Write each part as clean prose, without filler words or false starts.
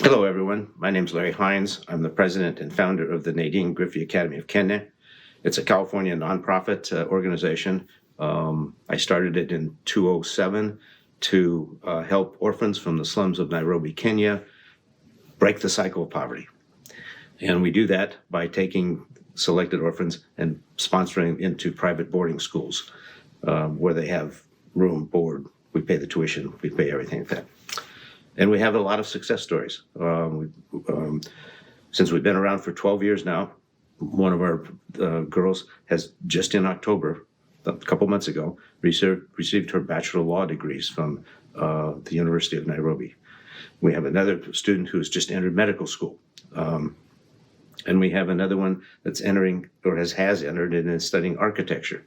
Hello, everyone. My name is Larry Hines. I'm the president and founder of the Nadine Griffey Academy of Kenya. It's a California nonprofit organization. I started it in 2007 to help orphans from the slums of Nairobi, Kenya, break the cycle of poverty. And we do that by taking selected orphans and sponsoring them into private boarding schools where they have room, board, we pay the tuition, we pay everything like that. And we have a lot of success stories. Since we've been around for 12 years now, one of our girls has just in October, a couple months ago, received her Bachelor of Law degrees from the University of Nairobi. We have another student who's just entered medical school. And we have another one that's entering or has entered and is studying architecture.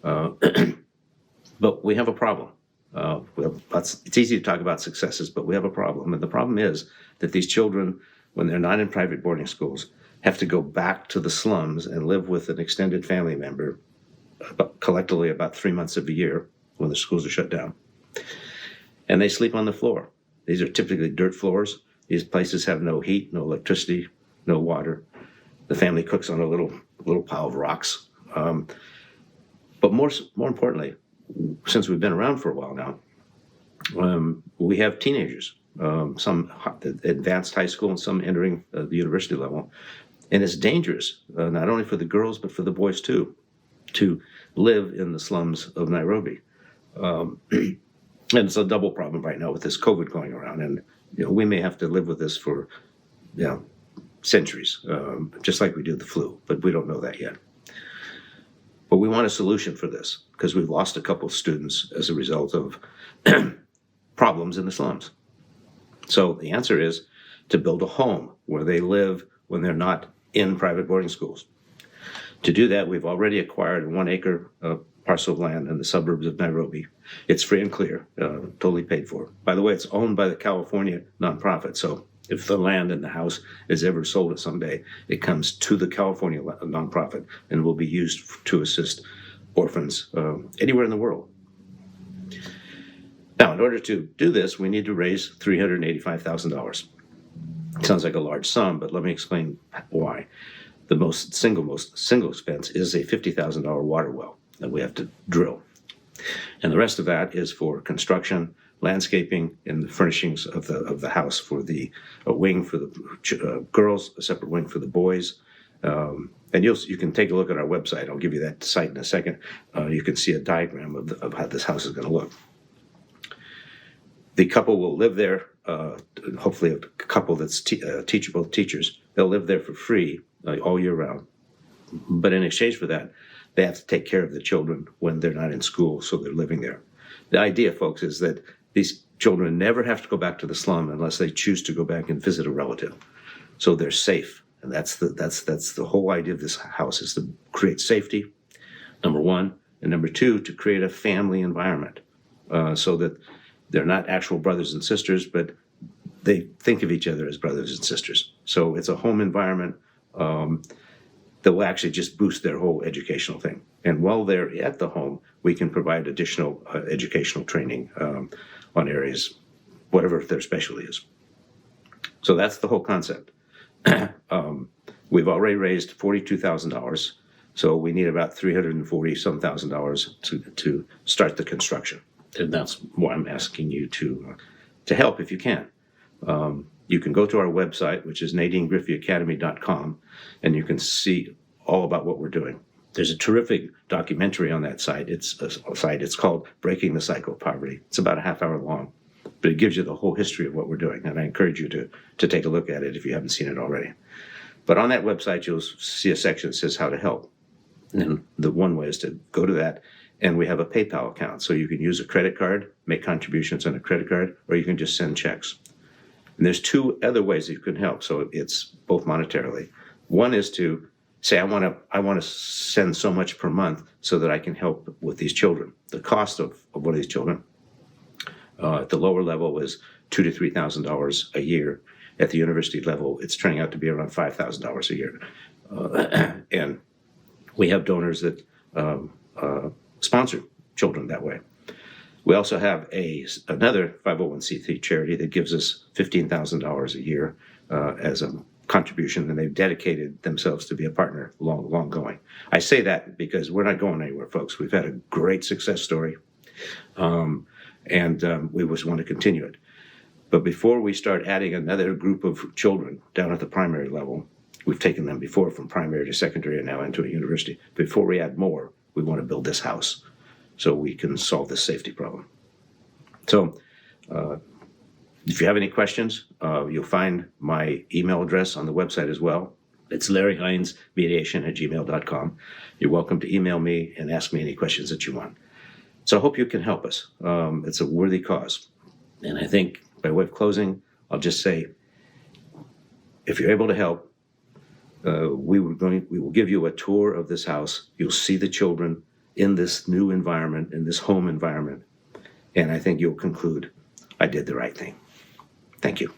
But we have a problem. It's easy to talk about successes, but we have a problem. And the problem is that these children, when they're not in private boarding schools, have to go back to the slums and live with an extended family member collectively about 3 months of the year when the schools are shut down. And they sleep on the floor. These are typically dirt floors. These places have no heat, no electricity, no water. The family cooks on a little pile of rocks. But more importantly, since we've been around for a while now, we have teenagers, some advanced high school and some entering the university level. And it's dangerous, not only for the girls, but for the boys too, to live in the slums of Nairobi. And it's a double problem right now with this COVID going around. And we may have to live with this for centuries, just like we do the flu, but we don't know that yet. But we want a solution for this because we've lost a couple of students as a result of problems in the slums. So the answer is to build a home where they live when they're not in private boarding schools. To do that, we've already acquired a 1 acre parcel of land in the suburbs of Nairobi. It's free and clear, totally paid for. By the way, it's owned by the California nonprofit. So if the land and the house is ever sold someday, it comes to the California nonprofit and will be used to assist orphans anywhere in the world. Now, in order to do this, we need to raise $385,000. Sounds like a large sum, but let me explain why. The most single expense is a $50,000 water well that we have to drill. And the rest of that is for construction, landscaping, and the furnishings of the house for a wing for the girls, a separate wing for the boys. And you can take a look at our website. I'll give you that site in a second. You can see a diagram of how this house is going to look. The couple will live there, hopefully a couple that's teachable teachers. They'll live there for free all year round. But in exchange for that, they have to take care of the children when they're not in school, so they're living there. The idea, folks, is that these children never have to go back to the slum unless they choose to go back and visit a relative. So they're safe. And that's the whole idea of this house, is to create safety, number one. And number two, to create a family environment so that they're not actual brothers and sisters, but they think of each other as brothers and sisters. So it's a home environment that will actually just boost their whole educational thing. And while they're at the home, we can provide additional educational training on areas, whatever their specialty is. So that's the whole concept. We've already raised $42,000, so we need about $340,000 to start the construction. And that's why I'm asking you to help if you can. You can go to our website, which is NadineGriffeyAcademy.com, and you can see all about what we're doing. There's a terrific documentary on that site. It's called Breaking the Cycle of Poverty. It's about a half hour long, but it gives you the whole history of what we're doing, and I encourage you to take a look at it if you haven't seen it already. But on that website, you'll see a section that says how to help. And the one way is to go to that, and we have a PayPal account. So you can use a credit card, make contributions on a credit card, or you can just send checks. And there's two other ways that you can help. So it's both monetarily. One is to say, I want to send so much per month so that I can help with these children. The cost of one of these children at the lower level is $2,000 to $3,000 a year. At the university level, it's turning out to be around $5,000 a year. And we have donors that sponsor children that way. We also have another 501c3 charity that gives us $15,000 a year as a contribution, and they've dedicated themselves to be a partner long going. I say that because we're not going anywhere, folks. We've had a great success story, and we just want to continue it. But before we start adding another group of children down at the primary level, we've taken them before from primary to secondary and now into a university. Before we add more, we want to build this house so we can solve this safety problem. So if you have any questions, you'll find my email address on the website as well. It's larryhinesmediation@gmail.com. You're welcome to email me and ask me any questions that you want. So I hope you can help us. It's a worthy cause. And I think by way of closing, I'll just say, if you're able to help, we will give you a tour of this house. You'll see the children in this new environment, in this home environment. And I think you'll conclude, I did the right thing. Thank you.